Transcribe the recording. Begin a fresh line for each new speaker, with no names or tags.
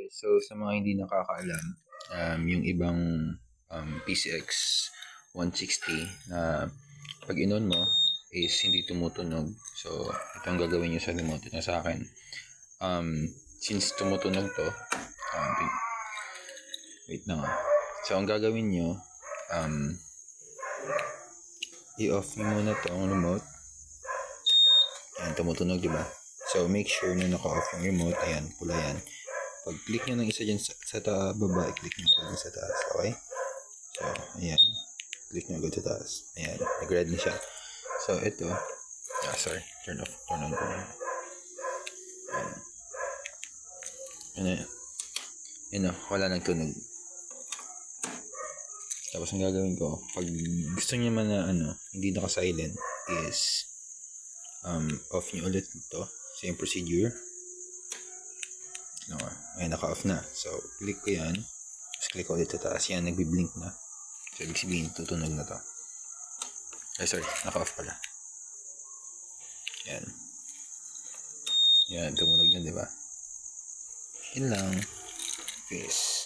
guys, so sa mga hindi nakakaalam, yung ibang PCX 160 na pag inon mo is hindi tumutunog. So ito ang gagawin nyo sa remote na sa akin. Since tumutunog to, wait na nga. So ang gagawin nyo, i-off nyo muna to ang remote. Ayan, tumutunog, diba? So make sure na naka-off yung remote. Ayan, pula yan. Pag click nyo ng isa dyan sa baba, i-click nyo agad sa taas. Okay? So, ayan. Click nyo agad sa taas. Ayan, nag-red na siya. So, ito. Sorry. Turn off. Turn on ko. Ayan. Ayan o. Wala nagtunog. Tapos, ang gagawin ko, pag gusto nyo man na, hindi naka-silent, is, off nyo ulit ito. Same procedure. Ay, naka-off na. So, click ko yan. Tapos, click ko ulit sa taas. Yan, nagbi-blink na. So, ibig sabihin, tutunog na to. Ay, sorry. Naka-off pala. Yan. Yan, tumunog yan, diba? Yun lang. Peace.